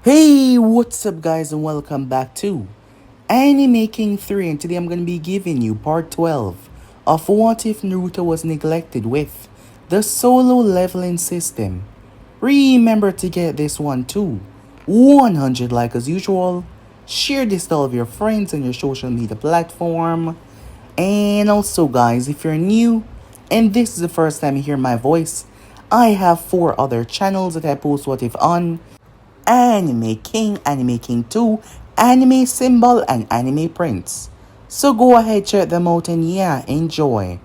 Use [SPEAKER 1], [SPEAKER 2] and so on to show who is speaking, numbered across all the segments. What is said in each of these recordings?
[SPEAKER 1] Hey, what's up guys and welcome back to Anime King 3, and today I'm going to be giving you part 12 of What If Naruto Was Neglected with the solo leveling system. Remember to get this one too 100 like as usual, share this to all of your friends on your social media platform, and also guys, if you're new and this is the first time you hear my voice, I have 4 other channels that I post What If on: Anime King 2, Anime Symbol, and Anime Prince. So go ahead, check them out, and yeah, enjoy.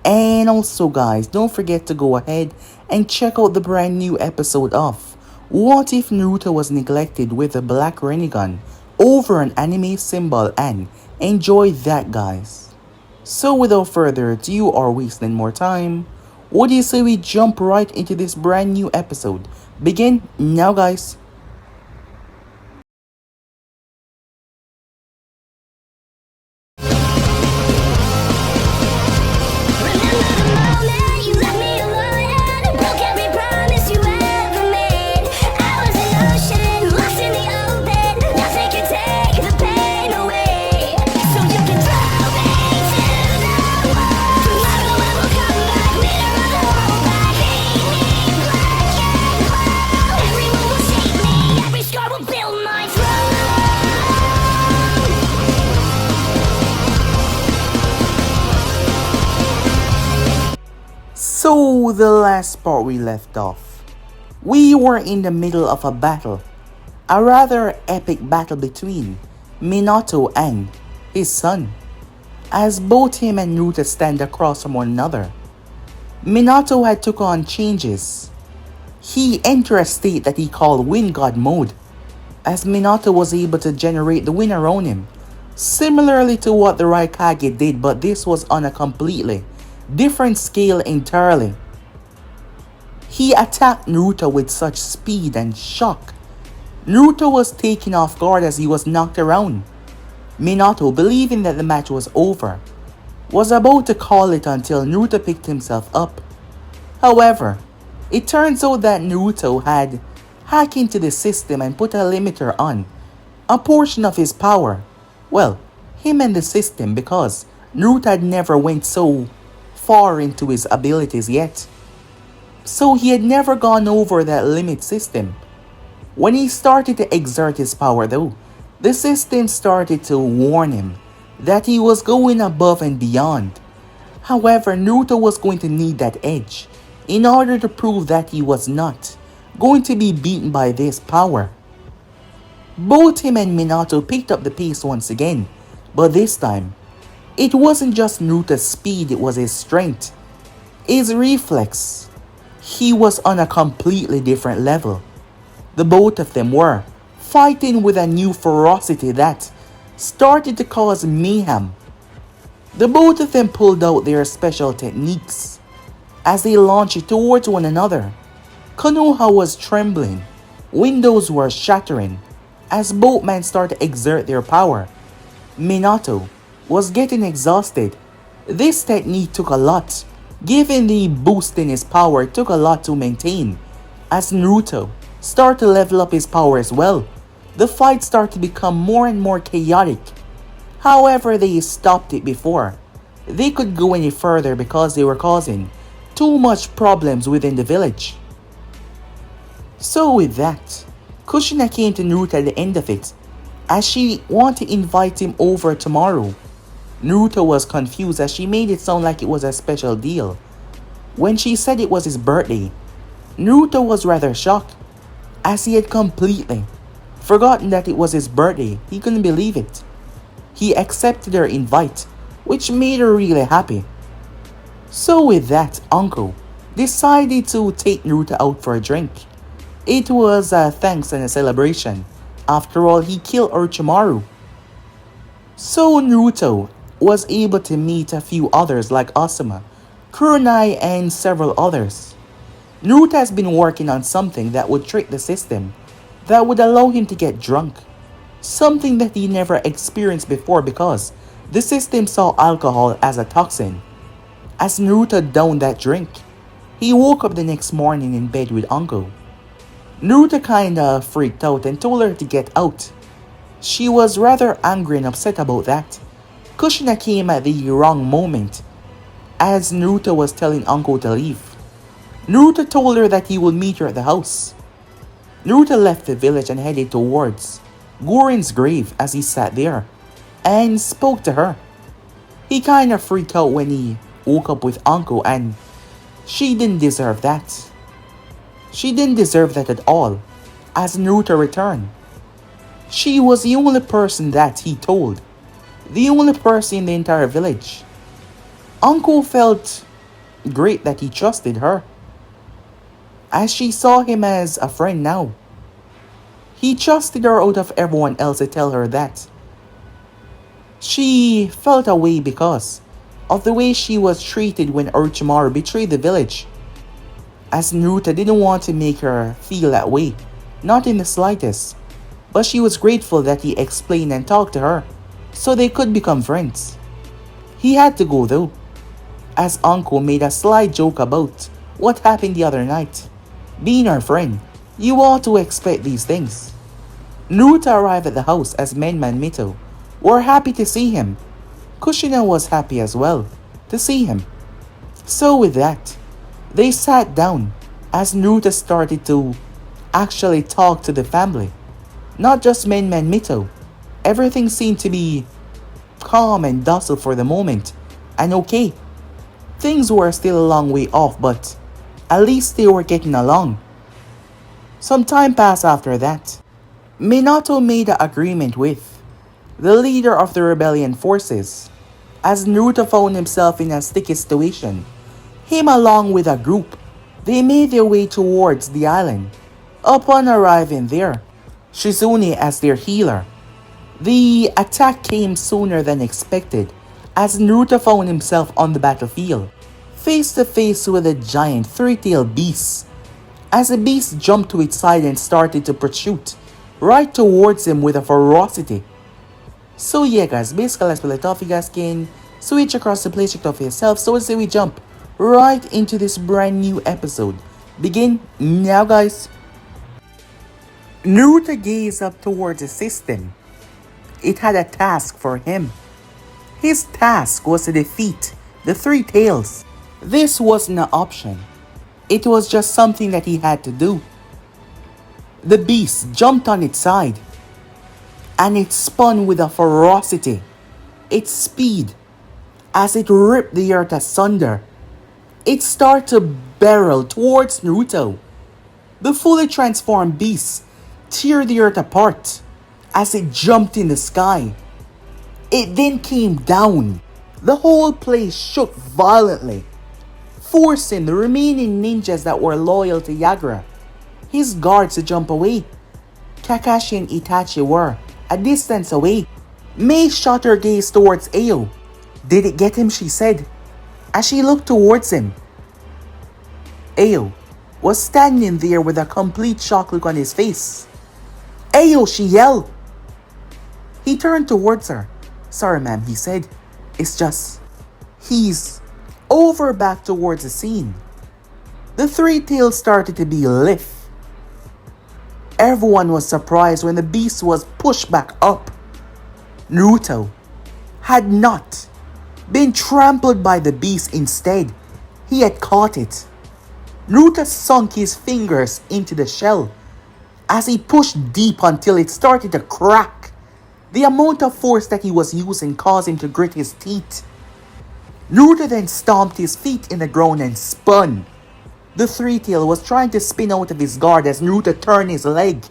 [SPEAKER 1] And also guys, don't forget to go ahead and check out the brand new episode of What If Naruto Was Neglected with the Black Rinnegan over an Anime Symbol, and enjoy that guys. So without further ado or wasting more time, what do you say we jump right into this brand new episode? Begin now guys. So, the last part we left off, we were in the middle of a battle, a rather epic battle between Minato and his son, as both him and Naruto stand across from one another. Minato had took on changes. He entered a state that he called Wind God mode, as Minato was able to generate the wind around him, similarly to what the Raikage did, but this was on a completely different scale entirely. He attacked Naruto with such speed and shock. Naruto was taken off guard as he was knocked around. Minato, believing that the match was over, was about to call it until Naruto picked himself up. However, it turns out that Naruto had hacked into the system and put a limiter on a portion of his power. Well, him and the system, because Naruto had never went so far into his abilities yet. So he had never gone over that limit system. When he started to exert his power though, the system started to warn him that he was going above and beyond. However, Naruto was going to need that edge in order to prove that he was not going to be beaten by this power. Both him and Minato picked up the pace once again, but this time, it wasn't just Naruto's speed, it was his strength, his reflex. He was on a completely different level. The both of them were fighting with a new ferocity that started to cause mayhem. The both of them pulled out their special techniques as they launched towards one another. Konoha was trembling, windows were shattering as both men started to exert their power. Minato was getting exhausted. This technique took a lot. Given the boost in his power, it took a lot to maintain. As Naruto started to level up his power as well, the fight started to become more and more chaotic. However, they stopped it before they could go any further because they were causing too much problems within the village. So with that, Kushina came to Naruto at the end of it, as she wanted to invite him over tomorrow. Naruto was confused as she made it sound like it was a special deal. When she said it was his birthday, Naruto was rather shocked, as he had completely forgotten that it was his birthday. He couldn't believe it. He accepted her invite, which made her really happy. So with that, Uncle decided to take Naruto out for a drink. It was a thanks and a celebration. After all, he killed Orochimaru. So Naruto was able to meet a few others like Asuma, Kurenai, and several others. Naruto has been working on something that would trick the system, that would allow him to get drunk. Something that he never experienced before because the system saw alcohol as a toxin. As Naruto downed that drink, he woke up the next morning in bed with Anko. Naruto kinda freaked out and told her to get out. She was rather angry and upset about that. Kushina came at the wrong moment, as Naruto was telling Uncle to leave. Naruto told her that he would meet her at the house. Naruto left the village and headed towards Gorin's grave as he sat there and spoke to her. He kinda freaked out when he woke up with Uncle, and she didn't deserve that. She didn't deserve that at all, as Naruto returned. She was the only person that he told, the only person in the entire village. Uncle felt great that he trusted her, as she saw him as a friend now. He trusted her out of everyone else to tell her that. She felt a way because of the way she was treated when Orochimaru betrayed the village, as Naruto didn't want to make her feel that way, not in the slightest, but she was grateful that he explained and talked to her, so they could become friends. He had to go though, as Uncle made a sly joke about what happened the other night. Being her friend, you ought to expect these things. Naruto arrived at the house as Menma and Mito were happy to see him. Kushina was happy as well to see him. So with that, they sat down as Naruto started to actually talk to the family. Not just Menma and Mito. Everything seemed to be calm and docile for the moment, and okay. Things were still a long way off, but at least they were getting along. Some time passed after that. Minato made an agreement with the leader of the rebellion forces, as Naruto found himself in a sticky situation. Him along with a group, they made their way towards the island. Upon arriving there, Shizune as their healer, the attack came sooner than expected, as Naruto found himself on the battlefield, face to face with a giant three-tailed beast, as the beast jumped to its side and started to protrude right towards him with a ferocity. So yeah guys, basically let's play it off. You guys can switch across the play, check it out for yourself. So let's say we jump right into this brand new episode. Begin now guys. Naruto gazed up towards the system. It had a task for him. His task was to defeat the Three Tails. This wasn't an option. It was just something that he had to do. The beast jumped on its side, and it spun with a ferocity, its speed, as it ripped the earth asunder. It started to barrel towards Naruto. The fully transformed beast teared the earth apart as it jumped in the sky. It then came down. The whole place shook violently, forcing the remaining ninjas that were loyal to Yagura, his guards, to jump away. Kakashi and Itachi were a distance away. Mei shot her gaze towards Ayo. Did it get him, she said, as she looked towards him. Ayo was standing there with a complete shock look on his face. Ayo, she yelled. He turned towards her. Sorry ma'am, he said. It's just, he's over back towards the scene. The Three Tails started to be lift. Everyone was surprised when the beast was pushed back up. Naruto had not been trampled by the beast. Instead, he had caught it. Naruto sunk his fingers into the shell as he pushed deep until it started to crack. The amount of force that he was using caused him to grit his teeth. Naruto then stomped his feet in the ground and spun. The Three-Tail was trying to spin out of his guard as Naruto turned his leg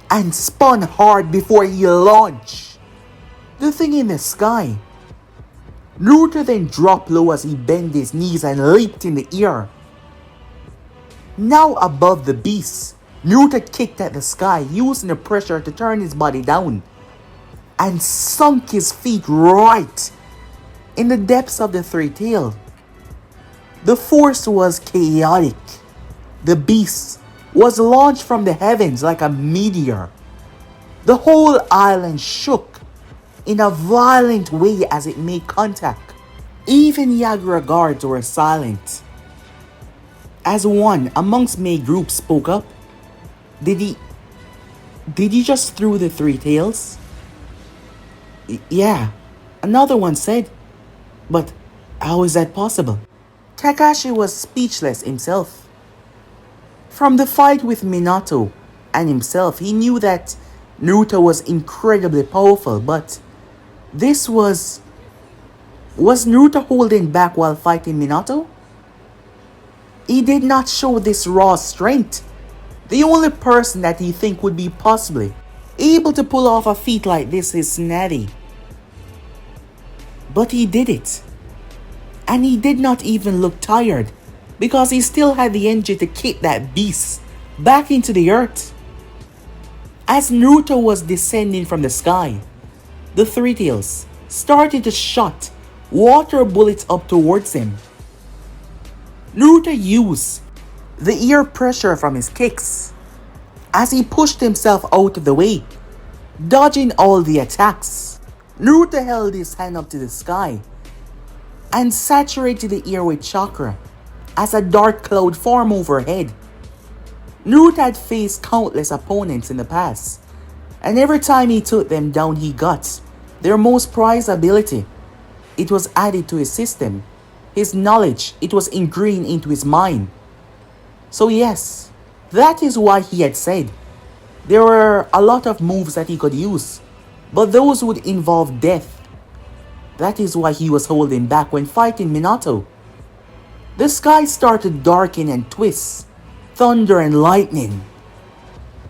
[SPEAKER 1] and spun hard before he launched the thing in the sky. Naruto then dropped low as he bent his knees and leaped in the air. Now above the beast, Naruto kicked at the sky, using the pressure to turn his body down, and sunk his feet right in the depths of the Three-Tail. The force was chaotic. The beast was launched from the heavens like a meteor. The whole island shook in a violent way as it made contact. Even Yagura guards were silent, as one amongst Mei group spoke up. Did he... Did he just throw the three tails? Yeah, another one said. But how is that possible? Kakashi was speechless himself. From the fight with Minato and himself, he knew that Naruto was incredibly powerful, but this was... Was Naruto holding back while fighting Minato? He did not show this raw strength. The only person that he think would be possibly able to pull off a feat like this is Natty. But he did it. And he did not even look tired, because he still had the energy to kick that beast back into the earth. As Naruto was descending from the sky, the Three Tails started to shot water bullets up towards him. Naruto used the air pressure from his kicks as he pushed himself out of the way, dodging all the attacks. Naruto held his hand up to the sky and saturated the air with chakra as a dark cloud formed overhead. Naruto had faced countless opponents in the past, and every time he took them down he got their most prized ability. It was added to his system. His knowledge, it was ingrained into his mind. So yes, that is why he had said there were a lot of moves that he could use, but those would involve death. That is why he was holding back when fighting Minato. The sky started darkening and twist, thunder and lightning.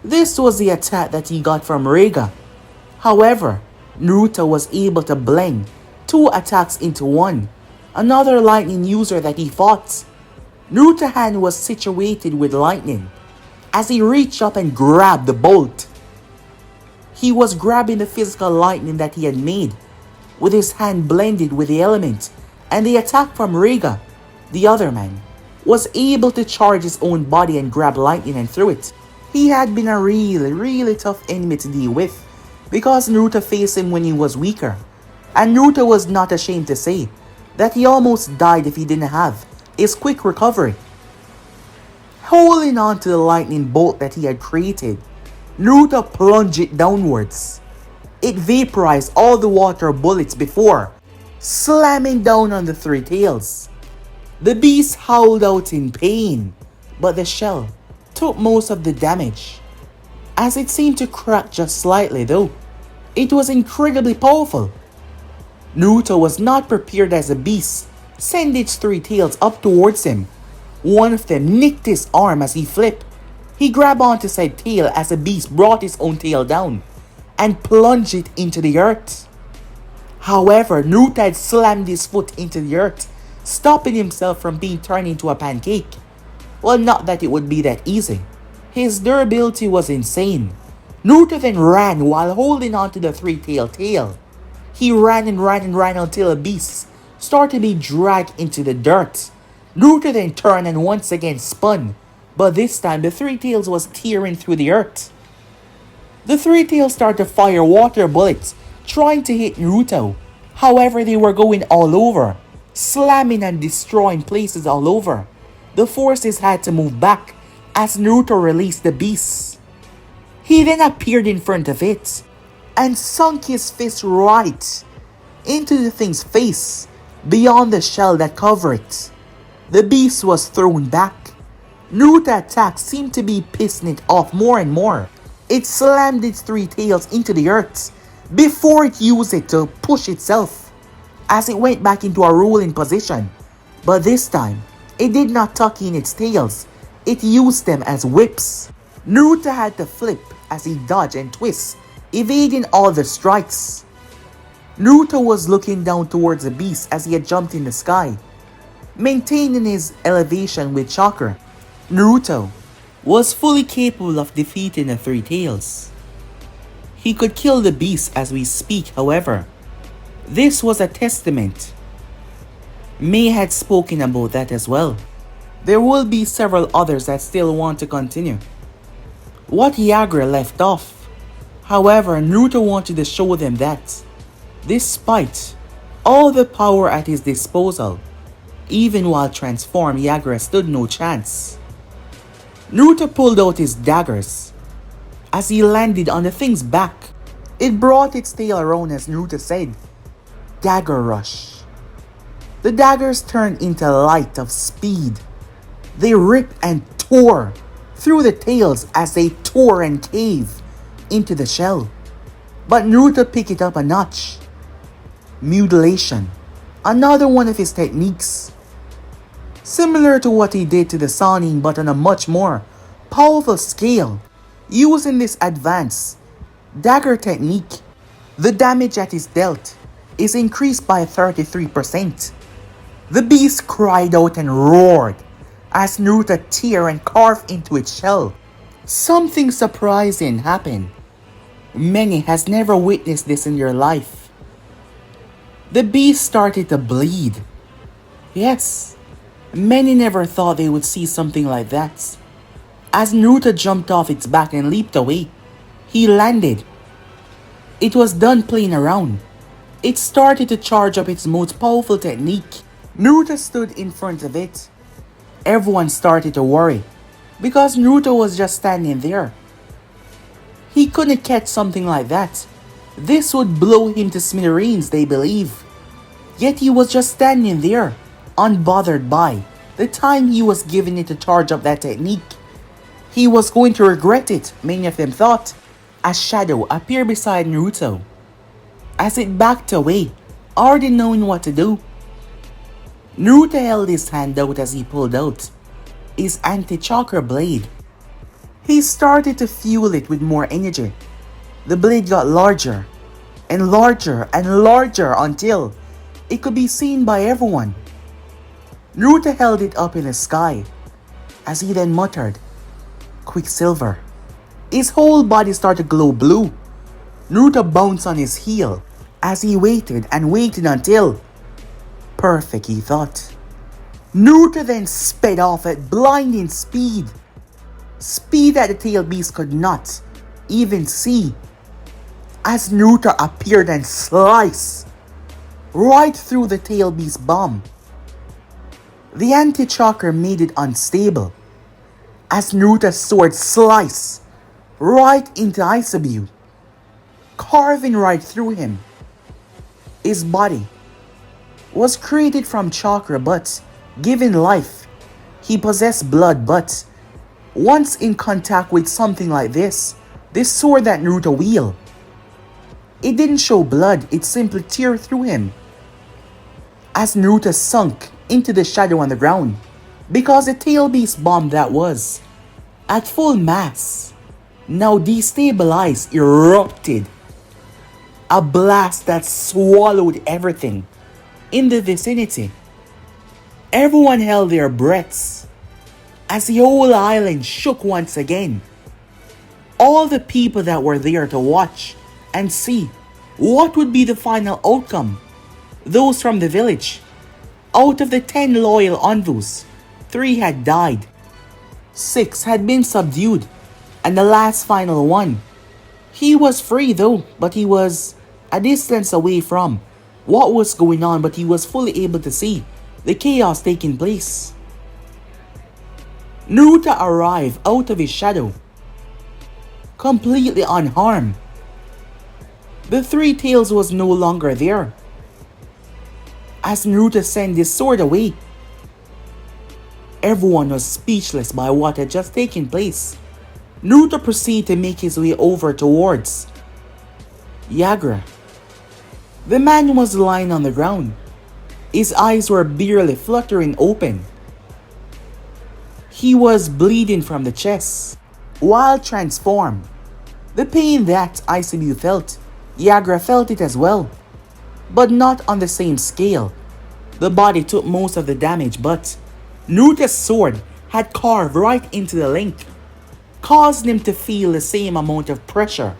[SPEAKER 1] This was the attack that he got from Reiga. However, Naruto was able to blend two attacks into one. Another lightning user that he fought. Naruto's hand was situated with lightning as he reached up and grabbed the bolt. He was grabbing the physical lightning that he had made with his hand blended with the element, and the attack from Reiga, the other man, was able to charge his own body and grab lightning and throw it. He had been a really tough enemy to deal with because Naruto faced him when he was weaker, and Naruto was not ashamed to say that he almost died if he didn't have his quick recovery. Holding on to the lightning bolt that he had created, Naruto plunged it downwards. It vaporized all the water bullets before slamming down on the Three Tails. The beast howled out in pain, but the shell took most of the damage, as it seemed to crack just slightly though. It was incredibly powerful. Naruto was not prepared as the beast sent its Three Tails up towards him. One of them nicked his arm as he flipped. He grabbed onto said tail as the beast brought his own tail down and plunged it into the earth. However, Naruto had slammed his foot into the earth, stopping himself from being turned into a pancake. Well, not that it would be that easy. His durability was insane. Naruto then ran while holding onto the three-tailed tail. He ran until the beast started to be dragged into the dirt. Naruto then turned and once again spun, but this time the Three Tails was tearing through the earth. The Three Tails started to fire water bullets, trying to hit Naruto. However, they were going all over, slamming and destroying places all over. The forces had to move back as Naruto released the beast. He then appeared in front of it and sunk his fist right into the thing's face beyond the shell that covered it. The beast was thrown back. Naruto's attack seemed to be pissing it off more and more. It slammed its three tails into the earth before it used it to push itself as it went back into a rolling position. But this time, it did not tuck in its tails. It used them as whips. Naruto had to flip as he dodged and twist, evading all the strikes. Naruto was looking down towards the beast as he had jumped in the sky, maintaining his elevation with chakra. Naruto was fully capable of defeating the Three Tails. He could kill the beast as we speak, however. This was a testament. May had spoken about that as well. There will be several others that still want to continue what Yagra left off. However, Naruto wanted to show them that, despite all the power at his disposal, even while transformed, Yagra stood no chance. Naruto pulled out his daggers as he landed on the thing's back. It brought its tail around as Naruto said, "Dagger rush." The daggers turned into light of speed. They ripped and tore through the tails as they tore and caved into the shell. But Naruto picked it up a notch. Mutilation, another one of his techniques. Similar to what he did to the Sannin but on a much more powerful scale. Using this advanced dagger technique, the damage that is dealt is increased by 33%. The beast cried out and roared as Naruto tear and carve into its shell. Something surprising happened. Many has never witnessed this in their life. The beast started to bleed. Yes, many never thought they would see something like that. As Naruto jumped off its back and leaped away, he landed. It was done playing around. It started to charge up its most powerful technique. Naruto stood in front of it. Everyone started to worry because Naruto was just standing there. He couldn't catch something like that. This would blow him to smithereens, they believe. Yet he was just standing there, unbothered by the time he was given it to charge up that technique. He was going to regret it, many of them thought, as Shadow appeared beside Naruto. As it backed away, already knowing what to do. Naruto held his hand out as he pulled out his anti-chakra blade. He started to fuel it with more energy. The blade got larger and larger and larger until it could be seen by everyone. Naruto held it up in the sky as he then muttered, "Quicksilver." His whole body started to glow blue. Naruto bounced on his heel as he waited and waited until perfect, he thought. Naruto then sped off at blinding speed. Speed that the tail beast could not even see. As Naruto appeared and sliced right through the tail beast's bomb. The anti-chakra made it unstable as Naruto's sword sliced right into Aisabu, carving right through him. His body was created from chakra but given life. He possessed blood but once in contact with something like this sword that Naruto wielded, it didn't show blood, it simply tear through him. As Naruto sunk into the shadow on the ground, because the tail beast bomb that was at full mass, now destabilized, erupted. A blast that swallowed everything in the vicinity. Everyone held their breaths as the whole island shook once again. All the people that were there to watch and see what would be the final outcome. Those from the village. Out of the 10 loyal Onvus, 3 had died. 6 had been subdued. And the last final one. He was free though, but he was a distance away from what was going on, but he was fully able to see the chaos taking place. Naruto arrived out of his shadow, completely unharmed. The 3 tails was no longer there. As Naruto sent his sword away, everyone was speechless by what had just taken place. Naruto proceeded to make his way over towards Yagra. The man was lying on the ground. His eyes were barely fluttering open. He was bleeding from the chest. While transformed, the pain that Aisabu felt, Yagra felt it as well, but not on the same scale. The body took most of the damage, but Naruto's sword had carved right into the link, causing him to feel the same amount of pressure,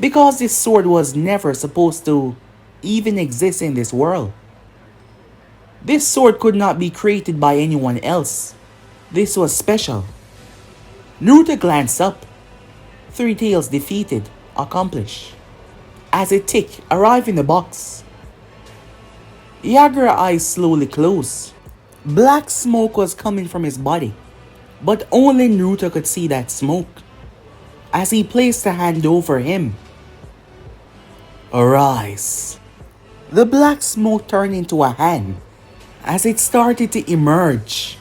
[SPEAKER 1] because this sword was never supposed to even exist in this world. This sword could not be created by anyone else. This was special. Naruto glanced up. 3 tails defeated, accomplished. As a tick arrived in the box, Yagra's eyes slowly closed. Black smoke was coming from his body, but only Naruto could see that smoke. as he placed a hand over him. Arise. The black smoke turned into a hand as it started to emerge.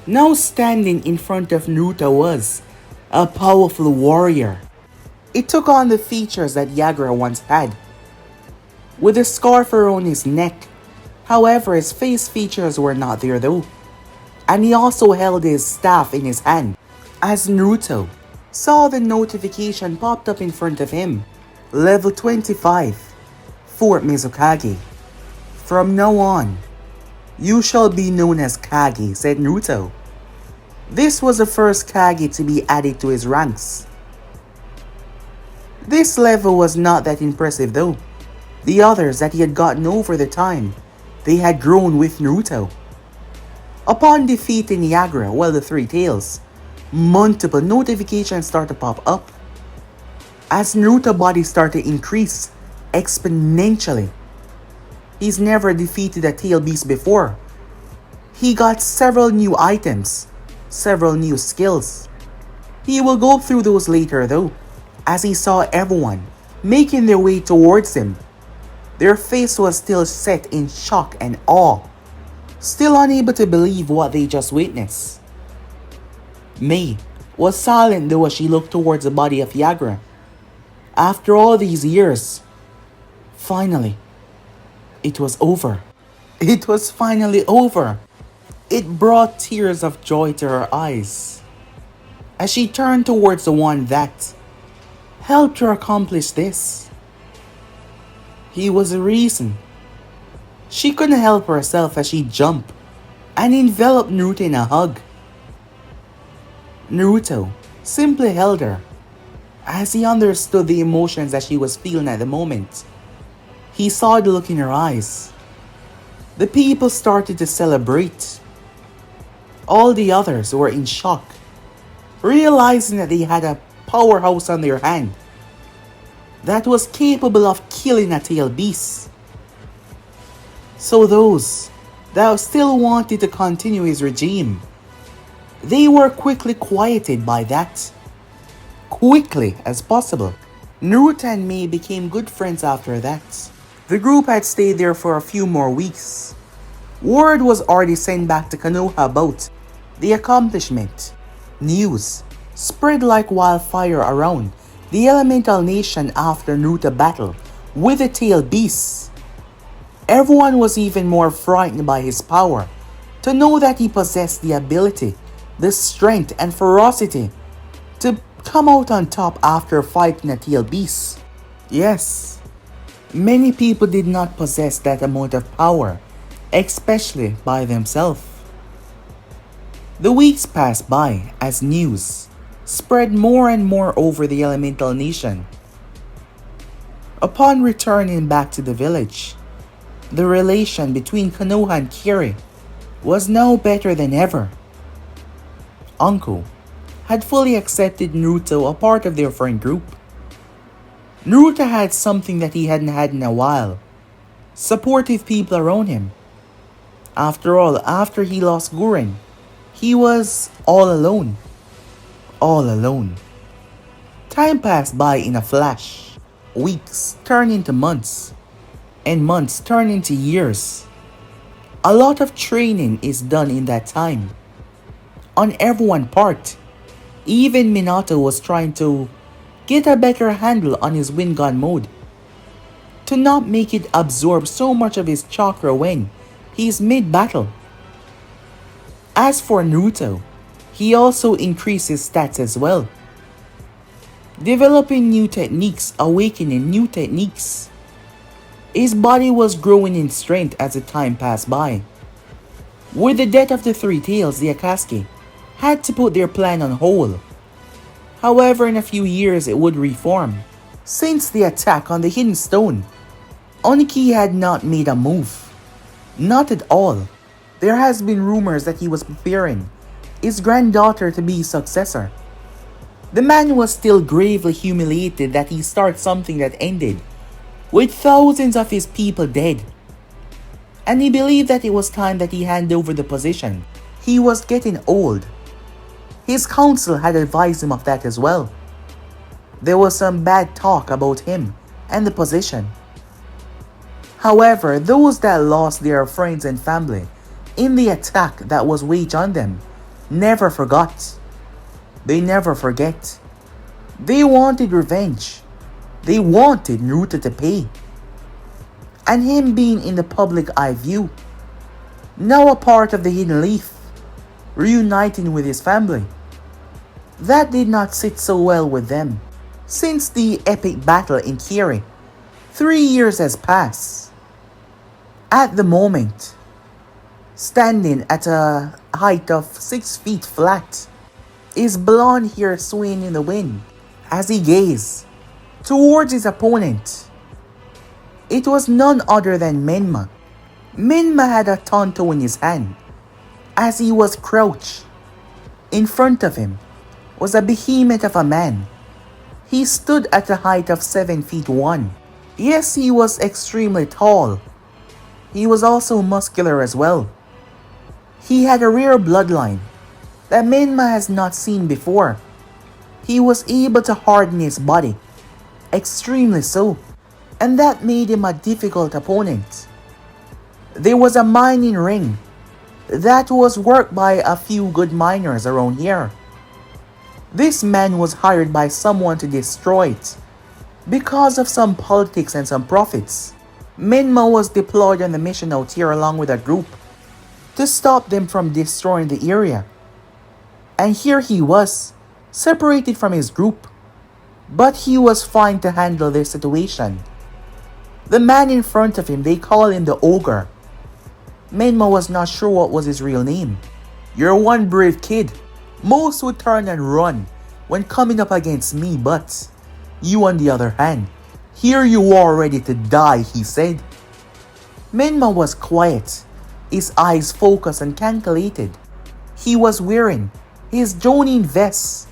[SPEAKER 1] Now standing in front of Naruto was a powerful warrior. It took on the features that Yagura once had, with a scarf around his neck. However, his face features were not there though, and he also held his staff in his hand. As Naruto saw the notification popped up in front of him, Level 25, Fort Mizukage. From now on, you shall be known as Kage, said Naruto. This was the first Kage to be added to his ranks. This level was not that impressive though. The others that he had gotten over the time, they had grown with Naruto. Upon defeating Yagura, the Three Tails, multiple notifications started to pop up. As Naruto's body started to increase exponentially. He's never defeated a tail beast before. He got several new items, several new skills. He will go through those later though, as he saw everyone making their way towards him. Their face was still set in shock and awe, still unable to believe what they just witnessed. Mei was silent though as she looked towards the body of Yagura. After all these years, finally, it was over. It was finally over. It brought tears of joy to her eyes as she turned towards the one that helped her accomplish this. He was the reason. She couldn't help herself as she jumped and enveloped Naruto in a hug. Naruto simply held her as he understood the emotions that she was feeling at the moment. He saw the look in her eyes. The people started to celebrate. All the others were in shock, realizing that they had a powerhouse on their hand that was capable of killing a tail beast. So those that still wanted to continue his regime, they were quickly quieted by that. Quickly as possible. Naruto and Mei became good friends after that. The group had stayed there for a few more weeks. Word was already sent back to Konoha about the accomplishment. News spread like wildfire around the elemental nation after Naruto's battle with the tail beasts. Everyone was even more frightened by his power, to know that he possessed the ability, the strength and ferocity to come out on top after fighting a tail beast. Yes, many people did not possess that amount of power, especially by themselves. The weeks passed by as news spread more and more over the elemental nation. Upon returning back to the village, the relation between Konoha and Kiri was now better than ever. Uncle had fully accepted Naruto a part of their friend group. Naruto had something that he hadn't had in a while. Supportive people around him. After all, after he lost Gurren, he was all alone. All alone. Time passed by in a flash. Weeks turned into months, and months turned into years. A lot of training is done in that time. On everyone's part. Even Minato was trying to get a better handle on his wind gun mode, to not make it absorb so much of his chakra when he's mid-battle. As for Naruto, he also increased his stats as well, developing new techniques, awakening new techniques. His body was growing in strength as the time passed by. With the death of the Three Tails, the Akatsuki had to put their plan on hold. However, in a few years it would reform. Since the attack on the Hidden Stone, Oniki had not made a move. Not at all. There has been rumors that he was preparing his granddaughter to be his successor. The man was still gravely humiliated that he started something that ended with thousands of his people dead. And he believed that it was time that he hand over the position. He was getting old. His counsel had advised him of that as well. There was some bad talk about him and the position. However, those that lost their friends and family in the attack that was waged on them never forgot. They never forget. They wanted revenge. They wanted Naruto to pay. And him being in the public eye view, now a part of the Hidden Leaf, reuniting with his family, that did not sit so well with them. Since the epic battle in Kiri, 3 years has passed. At the moment, standing at a height of 6 feet flat, his blonde hair swaying in the wind as he gazed towards his opponent. It was none other than Menma. Menma had a tanto in his hand as he was crouched. In front of him was a behemoth of a man. He stood at a height of 7 feet 1. Yes, he was extremely tall. He was also muscular as well. He had a rare bloodline that Menma has not seen before. He was able to harden his body, extremely so, and that made him a difficult opponent. There was a mining ring that was worked by a few good miners around here. This man was hired by someone to destroy it. Because of some politics and some profits, Menma was deployed on the mission out here along with a group to stop them from destroying the area. And here he was, separated from his group. But he was fine to handle this situation. The man in front of him, they call him the Ogre. Menma was not sure what was his real name. You're one brave kid. Most would turn and run when coming up against me, but you on the other hand, here you are ready to die, he said. Menma was quiet, his eyes focused and calculated. He was wearing his Jonin vest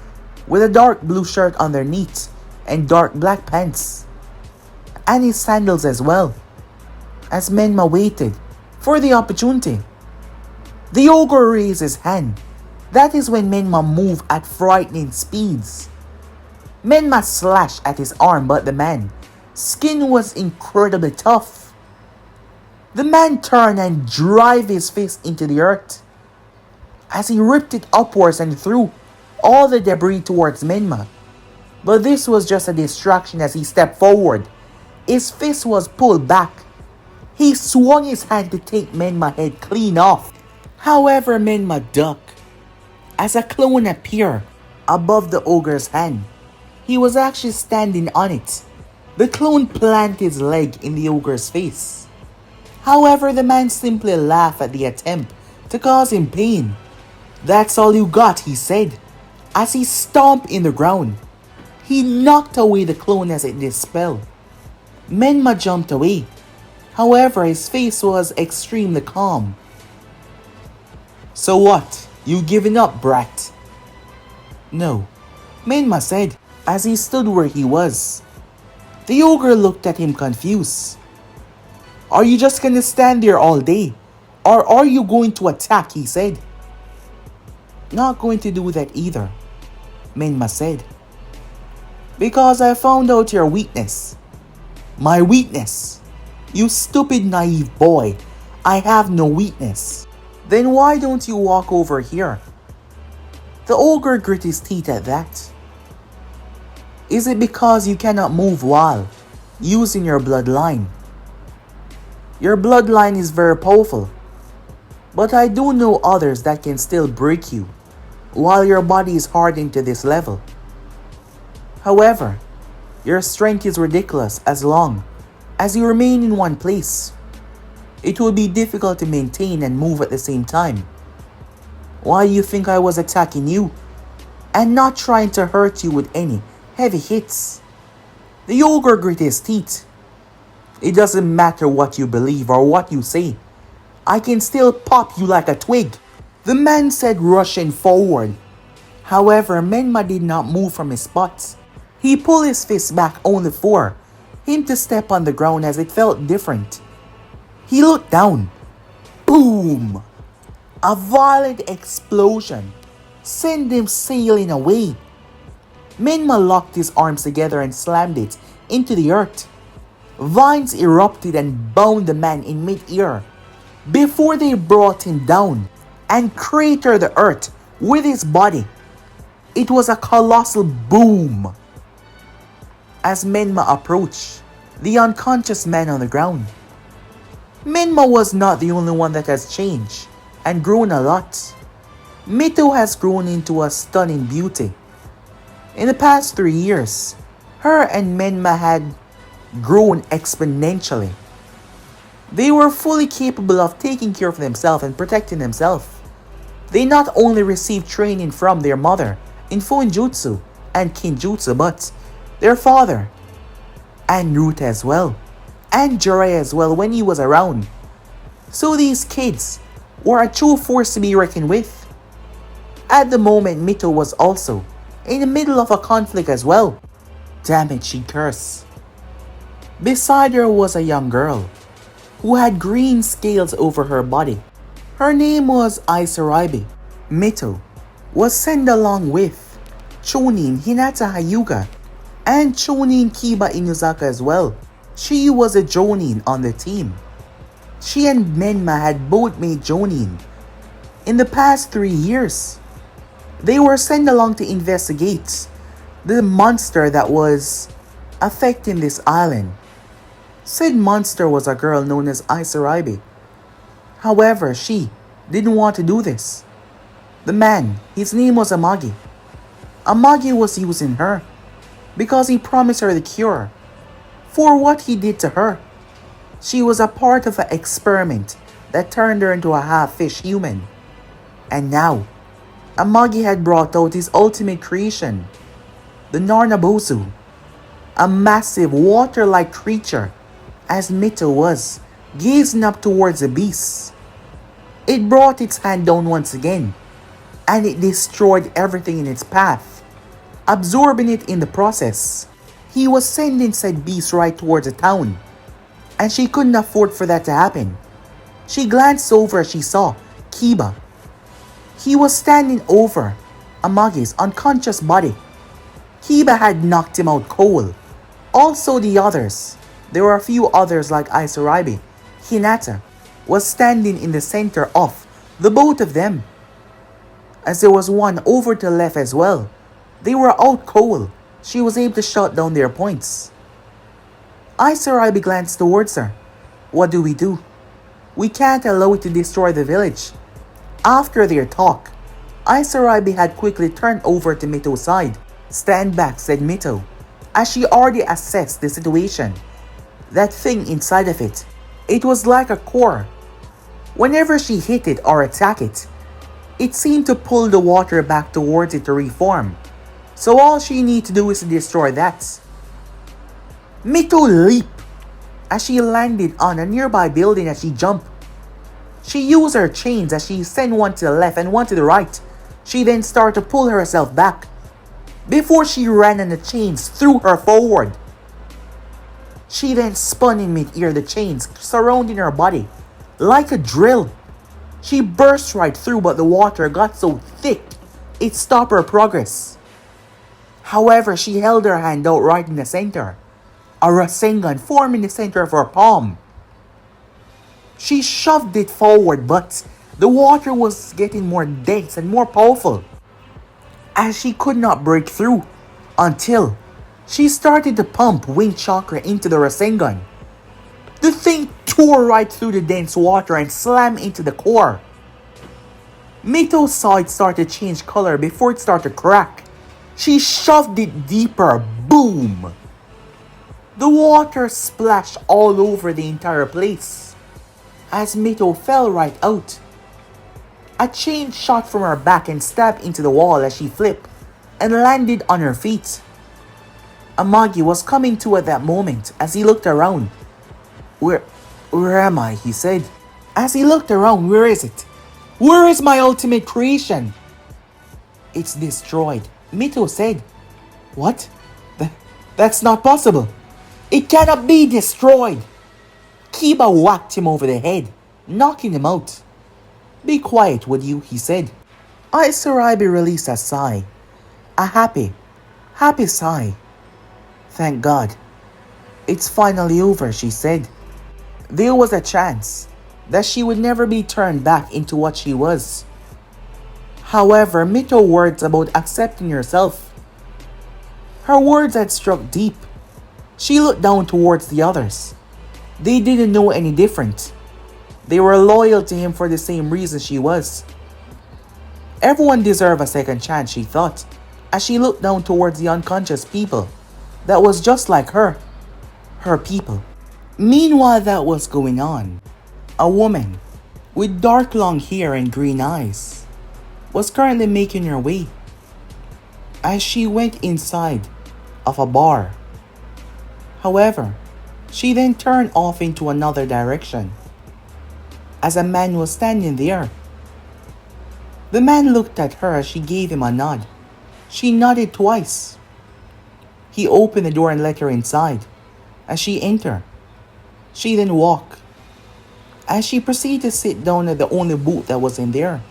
[SPEAKER 1] with a dark blue shirt underneath and dark black pants, and his sandals as well. As Menma waited for the opportunity, the ogre raised his hand. That is when Menma moved at frightening speeds. Menma slashed at his arm, but the man's skin was incredibly tough. The man turned and drove his fist into the earth as he ripped it upwards and threw all the debris towards Menma. But this was just a distraction as he stepped forward. His fist was pulled back. He swung his hand to take Menma's head clean off. However, Menma ducked as a clone appeared above the ogre's hand. He was actually standing on it. The clone planted his leg in the ogre's face. However, the man simply laughed at the attempt to cause him pain. That's all you got, he said, as he stomped in the ground. He knocked away the clone as it dispelled. Menma jumped away. However, his face was extremely calm. So what? You giving up, brat? No, Menma said, as he stood where he was. The ogre looked at him confused. Are you just gonna stand there all day? Or are you going to attack, he said. Not going to do that either, Menma said. Because I found out your weakness. My weakness? You stupid naive boy. I have no weakness. Then why don't you walk over here? The ogre grit his teeth at that. Is it because you cannot move while using your bloodline? Your bloodline is very powerful, but I do know others that can still break you while your body is hardened to this level. However, your strength is ridiculous as long as you remain in one place. It will be difficult to maintain and move at the same time. Why you think I was attacking you and not trying to hurt you with any heavy hits? The ogre grit his teeth. It doesn't matter what you believe or what you say. I can still pop you like a twig, the man said, rushing forward. However, Menma did not move from his spot. He pulled his fist back only for him to step on the ground as it felt different. He looked down. Boom! A violent explosion sent them sailing away. Menma locked his arms together and slammed it into the earth. Vines erupted and bound the man in mid-air before they brought him down and cratered the earth with his body. It was a colossal boom as Menma approached the unconscious man on the ground. Menma was not the only one that has changed and grown a lot. Mito has grown into a stunning beauty. In the past 3 years, her and Menma had grown exponentially. They were fully capable of taking care of themselves and protecting themselves. They not only received training from their mother in Fuinjutsu and Kinjutsu, but their father, and Naruto as well, and Jiraiya as well when he was around. So these kids were a true force to be reckoned with. At the moment, Mito was also in the middle of a conflict as well. Damn it, she cursed. Beside her was a young girl who had green scales over her body. Her name was Aisaraibe. Mito was sent along with Chonin Hinata Hyuga and Chonin Kiba Inuzaka as well. She was a Jonin on the team. She and Menma had both made Jonin in the past 3 years. They were sent along to investigate the monster that was affecting this island. Said monster was a girl known as Aisaraibe. However, she didn't want to do this. The man, his name was Amagi. Amagi was using her because he promised her the cure for what he did to her. She was a part of an experiment that turned her into a half-fish human. And now, Amagi had brought out his ultimate creation, the Narnabozu, a massive water-like creature, as Mito was, gazing up towards the beast. It brought its hand down once again, and it destroyed everything in its path, absorbing it in the process. He was sending said beast right towards the town, and she couldn't afford for that to happen. She glanced over as she saw Kiba. He was standing over Amagi's unconscious body. Kiba had knocked him out cold. Also the others. There were a few others like Aisaraibe. Hinata was standing in the center of the both of them. As there was one over to the left as well. They were out cold. She was able to shut down their points. Aisaraibe glanced towards her. What do? We can't allow it to destroy the village. After their talk, Aisaraibe had quickly turned over to Mito's side. Stand back, said Mito, as she already assessed the situation. That thing inside of it, it was like a core. Whenever she hit it or attacked it, it seemed to pull the water back towards it to reform. So all she needed to do is to destroy that. Mito leaped as she landed on a nearby building as she jumped. She used her chains as she sent one to the left and one to the right. She then started to pull herself back before she ran and the chains threw her forward. She then spun in mid-air, the chains surrounding her body like a drill. She burst right through, but the water got so thick it stopped her progress. However, she held her hand out right in the center. A Rasengan formed in the center of her palm. She shoved it forward, but the water was getting more dense and more powerful as she could not break through until she started to pump wind chakra into the Rasengan. The thing tore right through the dense water and slammed into the core. Mito saw it start to change color before it started to crack. She shoved it deeper. Boom! The water splashed all over the entire place as Mito fell right out. A chain shot from her back and stabbed into the wall as she flipped and landed on her feet. Amagi was coming to at that moment as he looked around. Where am I? He said. As he looked around, where is it? Where is my ultimate creation? It's destroyed, Mito said. What? That's not possible. It cannot be destroyed. Kiba whacked him over the head, knocking him out. Be quiet, would you? He said. Sarabi released a sigh. A happy sigh. Thank God. It's finally over, she said. There was a chance that she would never be turned back into what she was. However, Mito's words about accepting herself, her words had struck deep. She looked down towards the others. They didn't know any different. They were loyal to him for the same reason she was. Everyone deserved a second chance, she thought, as she looked down towards the unconscious people that was just like her people. Meanwhile that was going on, a woman with dark long hair and green eyes was currently making her way as she went inside of a bar. However, she then turned off into another direction as a man was standing there. The man looked at her as she gave him a nod. She nodded twice. He opened the door and let her inside. As she entered, she then walked. As she proceeded to sit down at the only booth that was in there.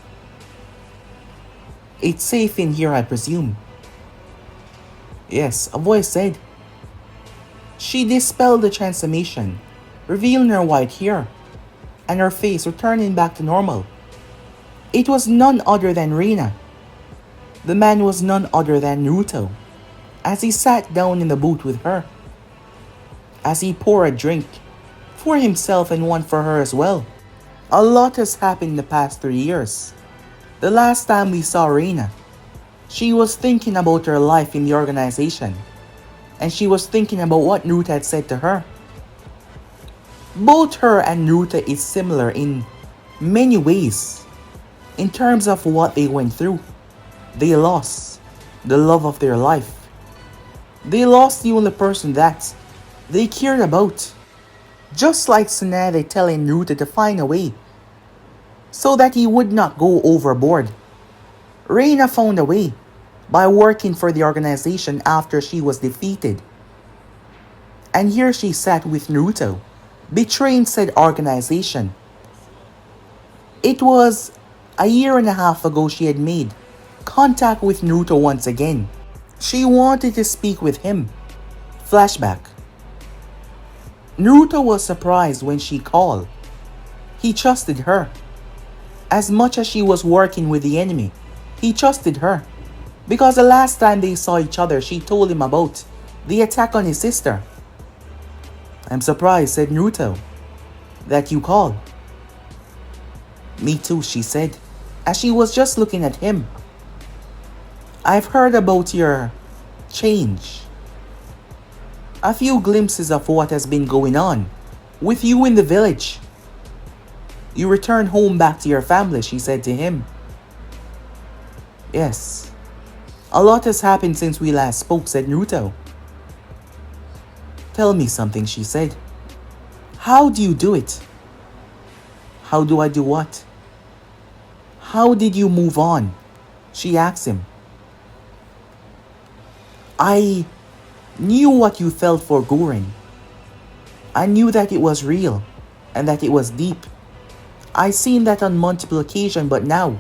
[SPEAKER 1] It's safe in here, I presume. Yes, a voice said. She dispelled the transformation, revealing her white hair, and her face returning back to normal. It was none other than Raina. The man was none other than Naruto, as he sat down in the booth with her. As he poured a drink for himself and one for her as well. A lot has happened in the past 3 years. The last time we saw Raina, she was thinking about her life in the organization, and she was thinking about what Naruto had said to her. Both her and Naruto is similar in many ways. In terms of what they went through, they lost the love of their life. They lost the only person that they cared about. Just like Tsunade telling Naruto to find a way so that he would not go overboard. Raina found a way by working for the organization after she was defeated. And here she sat with Naruto, betraying said organization. It was a year and a half ago she had made contact with Naruto once again. She wanted to speak with him. Flashback. Naruto was surprised when she called. He trusted her. As much as she was working with the enemy, he trusted her. Because the last time they saw each other, she told him about the attack on his sister. I'm surprised, said Naruto, that you called. Me too, she said, as she was just looking at him. I've heard about your change. A few glimpses of what has been going on with you in the village. You returned home back to your family, she said to him. Yes. A lot has happened since we last spoke, said Naruto. Tell me something, she said. How do you do it? How do I do what? How did you move on? She asked him. I knew what you felt for Gurren. I knew that it was real and that it was deep. I seen that on multiple occasions, but now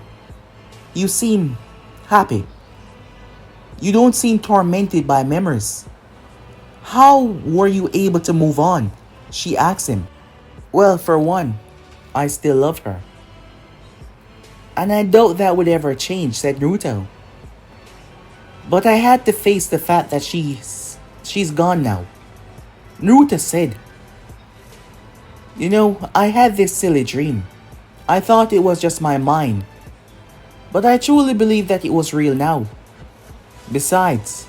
[SPEAKER 1] you seem happy. You don't seem tormented by memories. How were you able to move on? She asked him. Well, for one, I still love her. And I doubt that would ever change, said Naruto. But I had to face the fact that she's gone now. Naruto said. You know, I had this silly dream. I thought it was just my mind. But I truly believe that it was real now. Besides,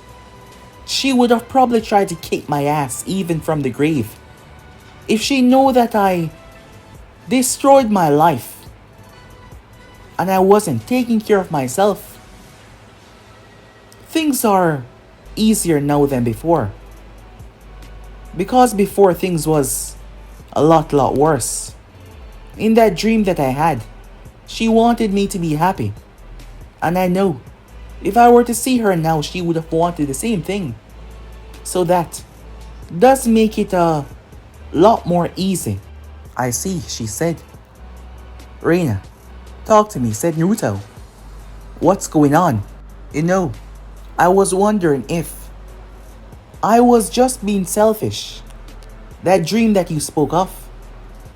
[SPEAKER 1] she would have probably tried to kick my ass even from the grave if she knew that I destroyed my life and I wasn't taking care of myself. Things are easier now than before. Because before things was a lot worse. In that dream that I had, she wanted me to be happy. And I know, if I were to see her now, she would have wanted the same thing. So that does make it a lot more easy. I see, she said. Raina, talk to me, said Naruto. What's going on? You know, I was wondering if I was just being selfish. That dream that you spoke of,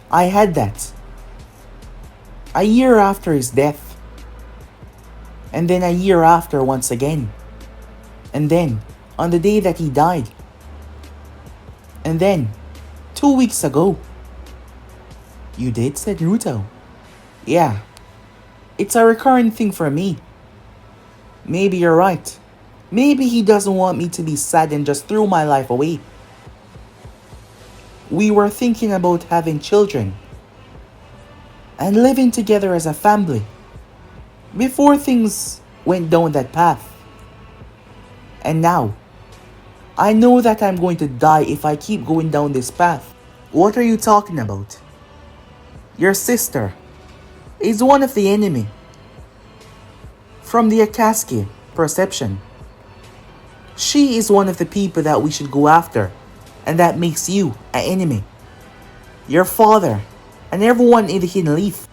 [SPEAKER 1] I had that. A year after his death. And then a year after once again. And then, on the day that he died. And then, 2 weeks ago. You did? Said Naruto. Yeah. It's a recurring thing for me. Maybe you're right. Maybe he doesn't want me to be sad and just throw my life away. We were thinking about having children. And living together as a family. Before things went down that path. And now, I know that I'm going to die if I keep going down this path. What are you talking about? Your sister is one of the enemy. From the Akatsuki perception. She is one of the people that we should go after, and that makes you an enemy. Your father, and everyone in the Hidden Leaf.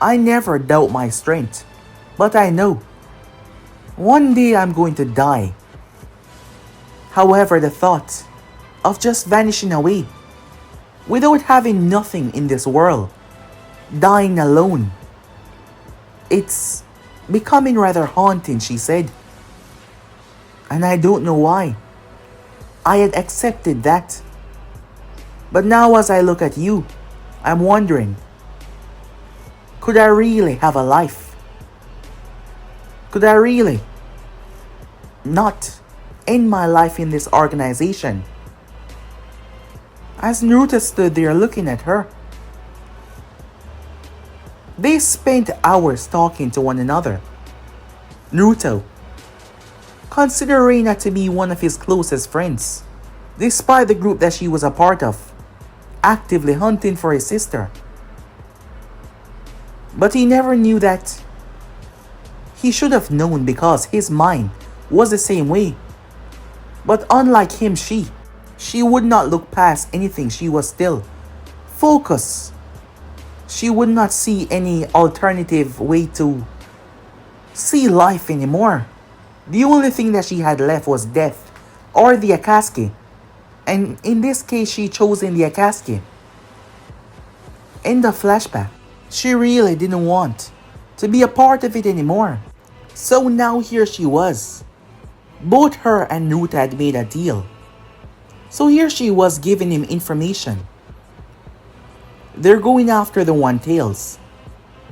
[SPEAKER 1] I never doubt my strength, but I know one day I'm going to die. However, the thought of just vanishing away, without having nothing in this world, dying alone, it's becoming rather haunting, she said. And I don't know why. I had accepted that. But now as I look at you, I'm wondering, could I really have a life? Could I really not end my life in this organization? As Naruto stood there looking at her, they spent hours talking to one another. Naruto considered Raina to be one of his closest friends, despite the group that she was a part of, actively hunting for his sister. But he never knew that he should have known because his mind was the same way. But unlike him, she would not look past anything. She was still focused. She would not see any alternative way to see life anymore. The only thing that she had left was death or the Akatsuki. And in this case, she chose in the Akatsuki. In the flashback, she really didn't want to be a part of it anymore. So now here she was. Both her and Naruto had made a deal. So here she was giving him information. They're going after the One Tails,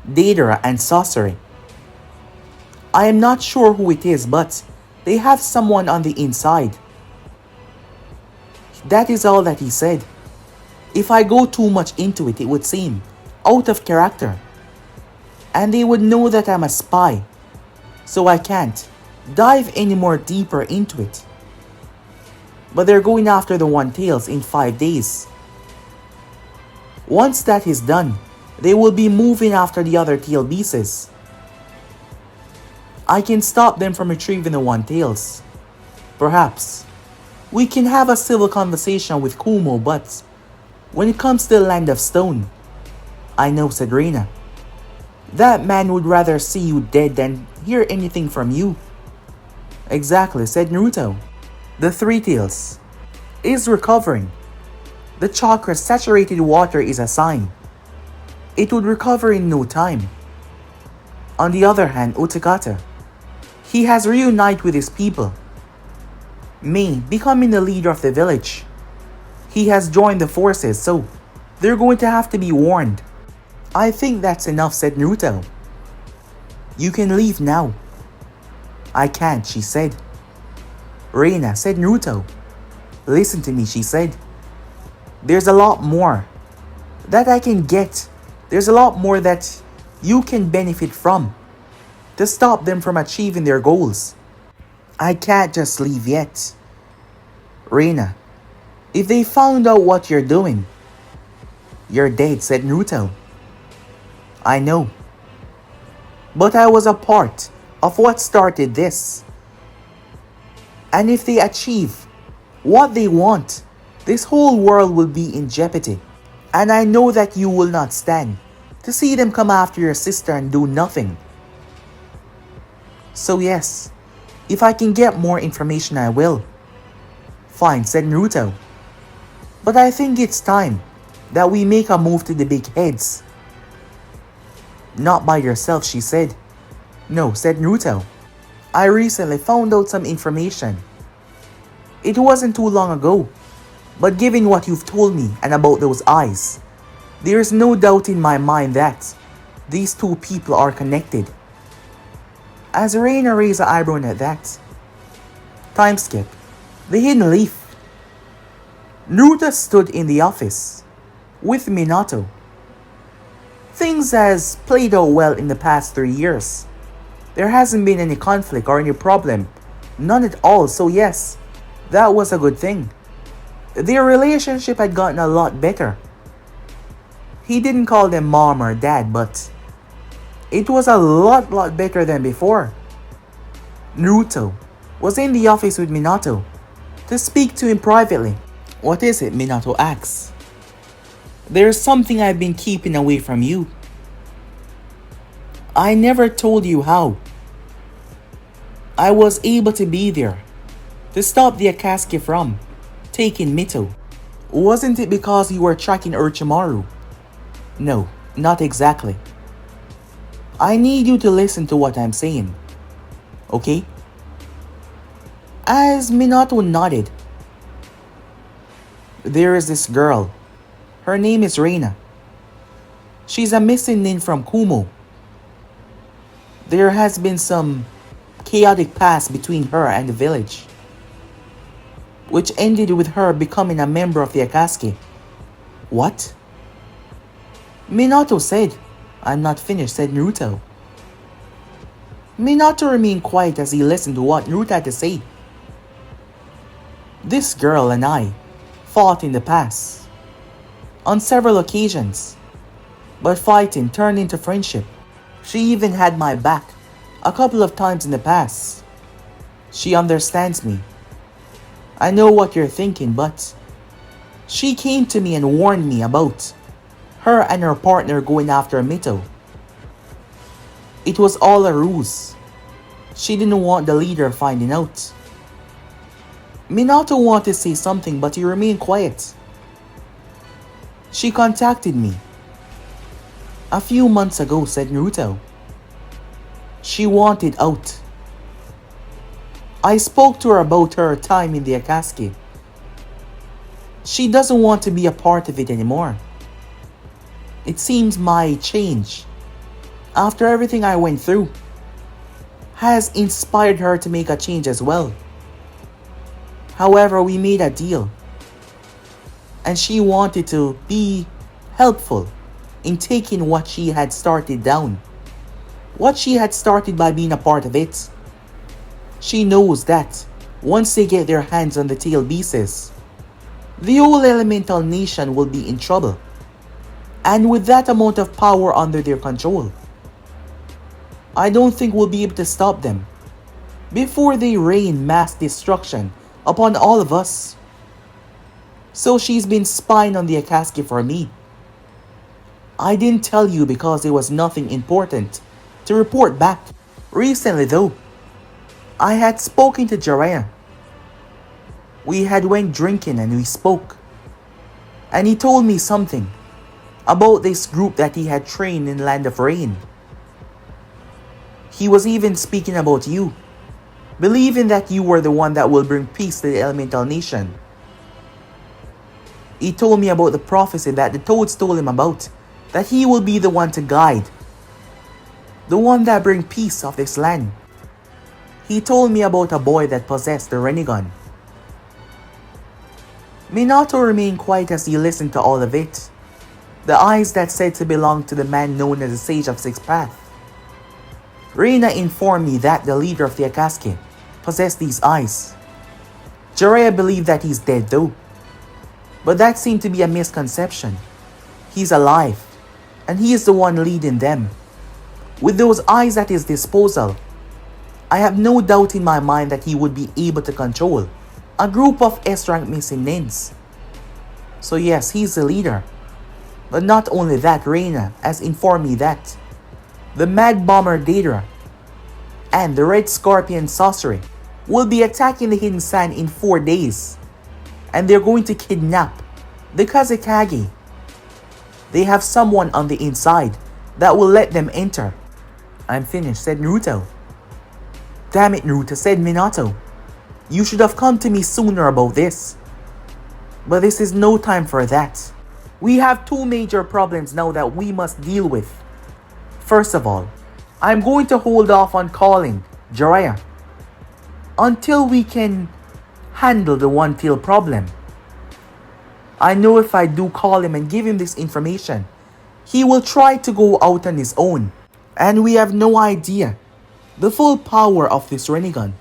[SPEAKER 1] Deidara and Sorcery. I am not sure who it is, but they have someone on the inside. That is all that he said. If I go too much into it, it would seem out of character. And they would know that I'm a spy. So I can't dive any more deeper into it. But they're going after the One Tails in 5 days. Once that is done, they will be moving after the other tail beasts. I can stop them from retrieving the One Tails. Perhaps we can have a civil conversation with Kumo, but when it comes to the Land of Stone, I know, said Raina. That man would rather see you dead than hear anything from you. Exactly, said Naruto. The Three Tails is recovering. The chakra-saturated water is a sign. It would recover in no time. On the other hand, Utakata, he has reunited with his people. May becoming the leader of the village. He has joined the forces, so they're going to have to be warned. I think that's enough, said Naruto. You can leave now. I can't, she said. Raina, said Naruto. Listen to me, she said. There's a lot more that I can get. There's a lot more that you can benefit from to stop them from achieving their goals. I can't just leave yet. Raina, if they found out what you're doing, you're dead, said Naruto. I know. But I was a part of what started this. And if they achieve what they want, this whole world will be in jeopardy. And I know that you will not stand to see them come after your sister and do nothing. So yes, if I can get more information I will. Fine, said Naruto. But I think it's time that we make a move to the big heads. Not by yourself, she said. No, said Naruto. I recently found out some information. It wasn't too long ago, but given what you've told me and about those eyes, there's no doubt in my mind that these two people are connected. As Raina raised an eyebrow at that. Time skip. The hidden leaf. Naruto stood in the office with Minato. Things has played out well in the past 3 years. There hasn't been any conflict or any problem. None at all, so yes, that was a good thing. Their relationship had gotten a lot better. He didn't call them mom or dad, but it was a lot better than before. Naruto was in the office with Minato to speak to him privately. What is it? Minato asks. There's something I've been keeping away from you. I never told you how. I was able to be there to stop the Akatsuki from taking Mito. Wasn't it because you were tracking Orochimaru? No, not exactly. I need you to listen to what I'm saying. Okay? As Minato nodded, there is this girl. Her name is Raina. She's a missing nin from Kumo. There has been some chaotic past between her and the village, which ended with her becoming a member of the Akatsuki. What? Minato said. I'm not finished, said Naruto. Minato remained quiet as he listened to what Naruto had to say. This girl and I fought in the past, on several occasions, but fighting turned into friendship. She even had my back a couple of times in the past. She understands me. I know what you're thinking, but she came to me and warned me about her and her partner going after Mito. It was all a ruse. She didn't want the leader finding out. Minato wanted to say something, but he remained quiet. She contacted me a few months ago, said Naruto. She wanted out. I spoke to her about her time in the Akatsuki. She doesn't want to be a part of it anymore. It seems my change, after everything I went through, has inspired her to make a change as well. However, we made a deal, and she wanted to be helpful in taking what she had started down. What she had started by being a part of it. She knows that once they get their hands on the tail pieces, the whole elemental nation will be in trouble. And with that amount of power under their control, I don't think we'll be able to stop them before they rain mass destruction upon all of us. So she's been spying on the Akatsuki for me. I didn't tell you because there was nothing important to report back. Recently though, I had spoken to Jiraiya. We had went drinking and we spoke. And he told me something about this group that he had trained in Land of Rain. He was even speaking about you, believing that you were the one that will bring peace to the elemental nation. He told me about the prophecy that the toads told him about, that he will be the one to guide, the one that bring peace of this land. He told me about a boy that possessed the Rinnegan. Minato remained quiet as he listened to all of it. The eyes that said to belong to the man known as the Sage of Six Paths. Raina informed me that the leader of the Akatsuki possessed these eyes. Jiraiya believed that he's dead though, but that seemed to be a misconception. He's alive, and he is the one leading them. With those eyes at his disposal, I have no doubt in my mind that he would be able to control a group of S-rank missing nins. So yes, he's the leader. But not only that, Raina has informed me that the Mad Bomber Daedra and the Red Scorpion Sorcery will be attacking the Hidden Sand in 4 days. And they're going to kidnap the Kazekage. They have someone on the inside that will let them enter. I'm finished, said Naruto. Damn it, Naruto, said Minato. You should have come to me sooner about this. But this is no time for that. We have 2 major problems now that we must deal with. First of all, I'm going to hold off on calling Jiraiya until we can handle the One Tail problem. I know if I do call him and give him this information, he will try to go out on his own. And we have no idea the full power of this Rinnegan.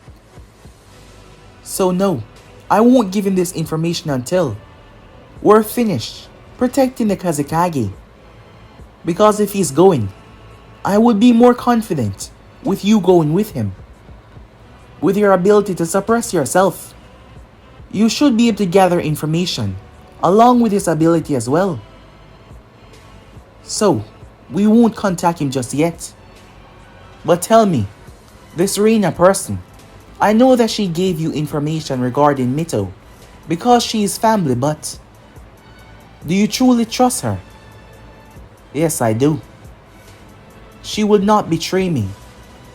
[SPEAKER 1] So no, I won't give him this information until we're finished protecting the Kazekage. Because if he's going, I would be more confident with you going with him. With your ability to suppress yourself, you should be able to gather information along with his ability as well. So, we won't contact him just yet. But tell me, this Raina person, I know that she gave you information regarding Mito because she is family, but do you truly trust her? Yes, I do. She would not betray me.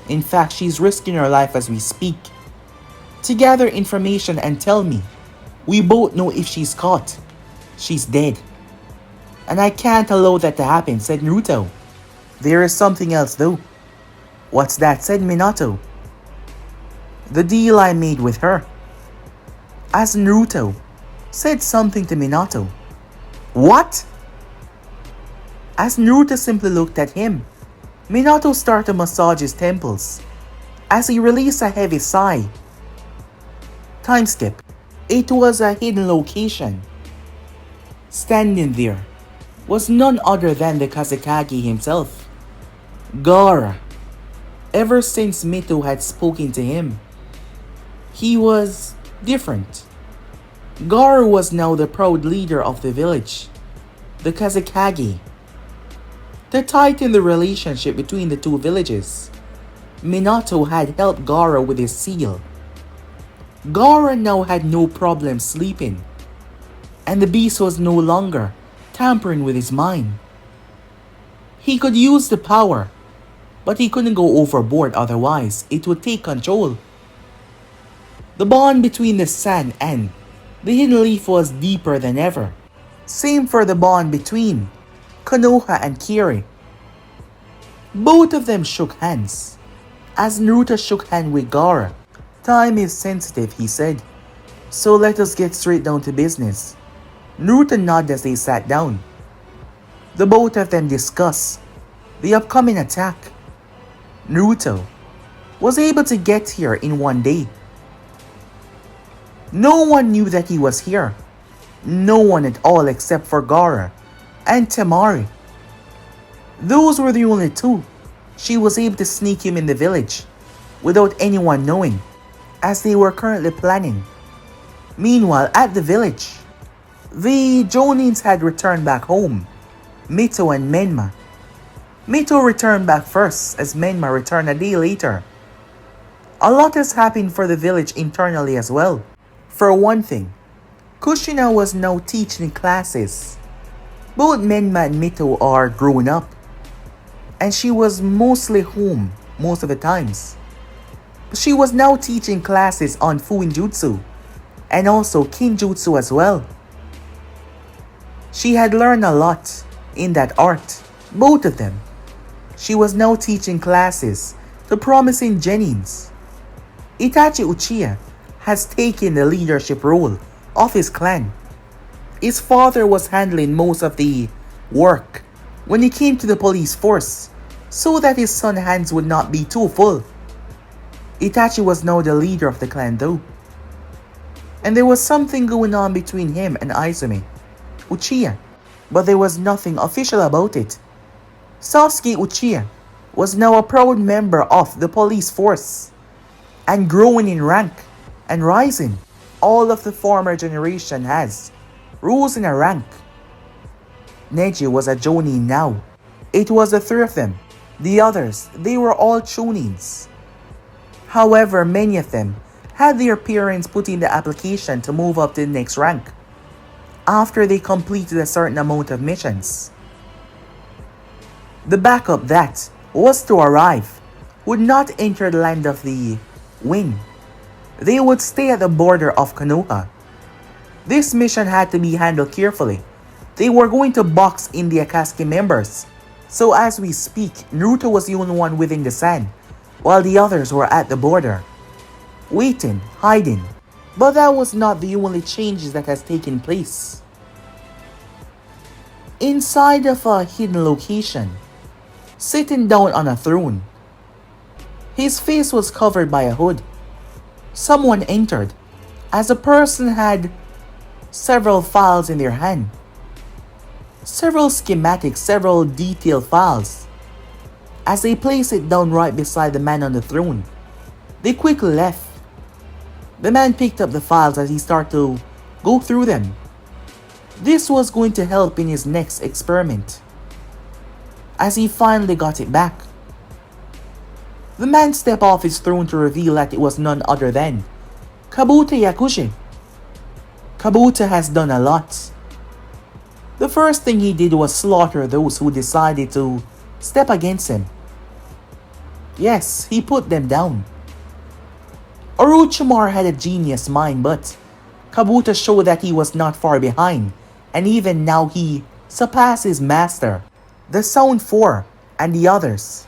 [SPEAKER 1] In fact, she's risking her life as we speak to gather information and tell me. We both know if she's caught, she's dead. And I can't allow that to happen, said Naruto. There is something else though. What's that, said Minato. The deal I made with her. As Naruto said something to Minato. What? As Naruto simply looked at him, Minato started to massage his temples as he released a heavy sigh. Time skip. It was a hidden location. Standing there was none other than the Kazekage himself, Gaara. Ever since Mito had spoken to him, he was different. Gaara was now the proud leader of the village, the Kazekage. To tighten the relationship between the 2 villages, Minato had helped Gaara with his seal. Gaara now had no problem sleeping, and the beast was no longer tampering with his mind. He could use the power, but he couldn't go overboard, otherwise it would take control. The bond between the sand and the hidden leaf was deeper than ever. Same for the bond between Konoha and Kiri. Both of them shook hands. As Naruto shook hands with Gaara, time is sensitive, he said, so let us get straight down to business. Naruto nodded as they sat down. The both of them discussed the upcoming attack. Naruto was able to get here in 1 day. No one knew that he was here. No one at all except for Gaara and Temari. Those were the only 2. She was able to sneak him in the village without anyone knowing, as they were currently planning. Meanwhile, at the village, the Jonins had returned back home, Mito and Menma. Mito returned back first, as Menma returned a day later. A lot has happened for the village internally as well. For one thing, Kushina was now teaching classes. Both Menma and Mito are grown up, and she was mostly home most of the times. She was now teaching classes on Fuinjutsu and also Kinjutsu as well. She had learned a lot in that art, both of them. She was now teaching classes to promising Genins. Itachi Uchiha has taken the leadership role of his clan. His father was handling most of the work when he came to the police force, so that his son's hands would not be too full. Itachi was now the leader of the clan though. And there was something going on between him and Izumi Uchiha, but there was nothing official about it. Sasuke Uchiha was now a proud member of the police force, and growing in rank and rising. All of the former generation has rose in a rank. Neji was a Jonin now. It was the 3 of them. The others, they were all Chonins. However, many of them had their parents put in the application to move up to the next rank after they completed a certain amount of missions. The backup that was to arrive would not enter the land of the wind. They would stay at the border of Konoha. This mission had to be handled carefully. They were going to box in the Akatsuki members. So as we speak, Naruto was the only one within the sand, while the others were at the border, waiting, hiding. But that was not the only changes that has taken place. Inside of a hidden location, sitting down on a throne, his face was covered by a hood. Someone entered, as a person had several files in their hand. Several schematics, several detailed files. As they placed it down right beside the man on the throne, they quickly left. The man picked up the files as he started to go through them. This was going to help in his next experiment. As he finally got it back, the man stepped off his throne to reveal that it was none other than Kabuto Yakushi. Kabuto has done a lot. The first thing he did was slaughter those who decided to step against him. Yes, he put them down. Orochimaru had a genius mind, but Kabuto showed that he was not far behind, and even now he surpassed his master. The Sound Four and the others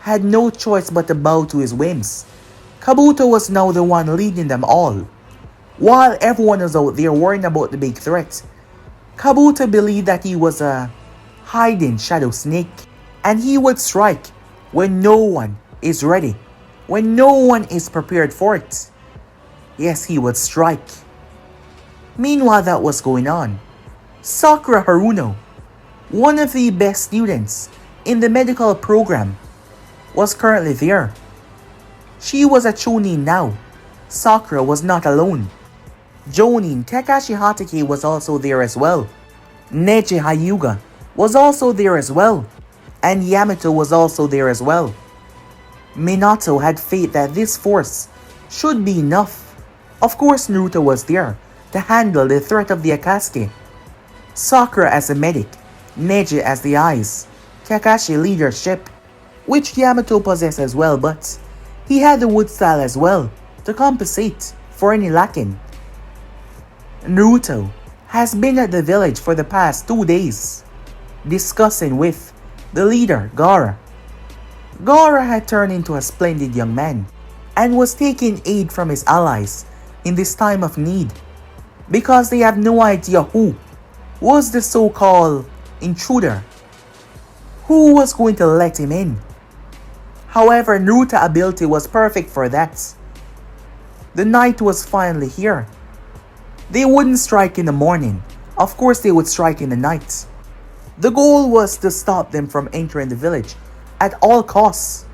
[SPEAKER 1] had no choice but to bow to his whims. Kabuto was now the one leading them all. While everyone was out there worrying about the big threat, Kabuto believed that he was a hiding shadow snake, and he would strike when no one is ready, when no one is prepared for it. Yes, he would strike. Meanwhile, that was going on. Sakura Haruno, one of the best students in the medical program, was currently there. She was a Chunin now. Sakura was not alone. Jonin Kakashi Hatake was also there as well. Neji Hyuga was also there as well. And Yamato was also there as well. Minato had faith that this force should be enough. Of course, Naruto was there to handle the threat of the Akatsuki. Sakura as a medic, Neji as the eyes, Kakashi leadership, which Yamato possessed as well, but he had the wood style as well to compensate for any lacking. Naruto has been at the village for the past 2 days, discussing with the leader, Gaara. Gaara had turned into a splendid young man and was taking aid from his allies in this time of need, because they have no idea who was the so-called intruder, who was going to let him in. However, Naruto's ability was perfect for that. The night was finally here. They wouldn't strike in the morning. Of course, they would strike in the night. The goal was to stop them from entering the village at all costs.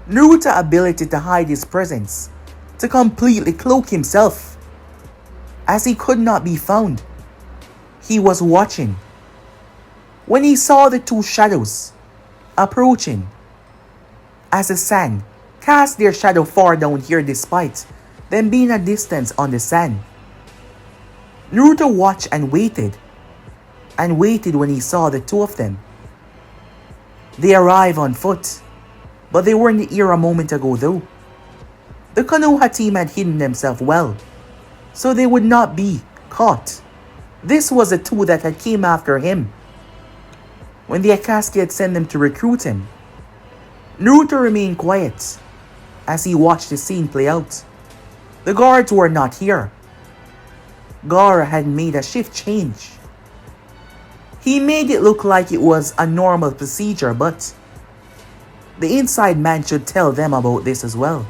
[SPEAKER 1] Naruto's ability to hide his presence, to completely cloak himself, as he could not be found. He was watching. When he saw the two shadows approaching, as the sand cast their shadow far down here despite them being a distance on the sand, Naruto watched and waited when he saw the two of them. They arrived on foot, but they were in the air a moment ago though. The Konoha team had hidden themselves well, so they would not be caught. This was the two that had came after him when the Akatsuki had sent them to recruit him. Naruto remained quiet as he watched the scene play out. The guards were not here. Gaara had made a shift change. He made it look like it was a normal procedure, but the inside man should tell them about this as well.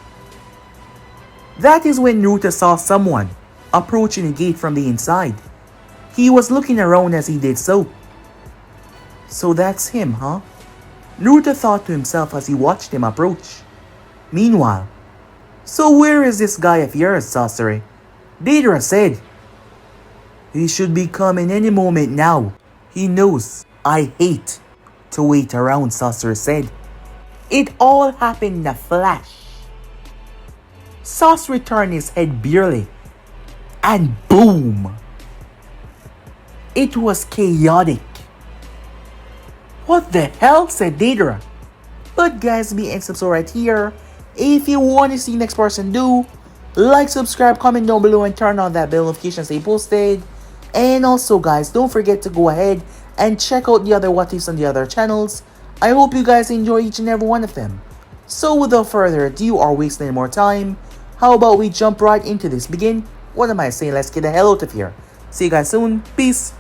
[SPEAKER 1] That is when Naruto saw someone approaching the gate from the inside. He was looking around as he did so. So that's him, huh? Naruto thought to himself as he watched him approach. Meanwhile, so where is this guy of yours, Sasori? Deidara said. He should be coming any moment now. He knows I hate to wait around, Sasori said. It all happened in a flash. Sasuke returned his head barely, and boom! It was chaotic. What the hell, said Deidara. But guys, me and subscribe right here. If you want to see next person do, like, subscribe, comment down below, and turn on that bell notification so you posted. And also guys, don't forget to go ahead and check out the other what ifs on the other channels. I hope you guys enjoy each and every one of them. So without further ado or wasting any more time, how about we jump right into this? Begin? What am I saying? Let's get the hell out of here. See you guys soon. Peace.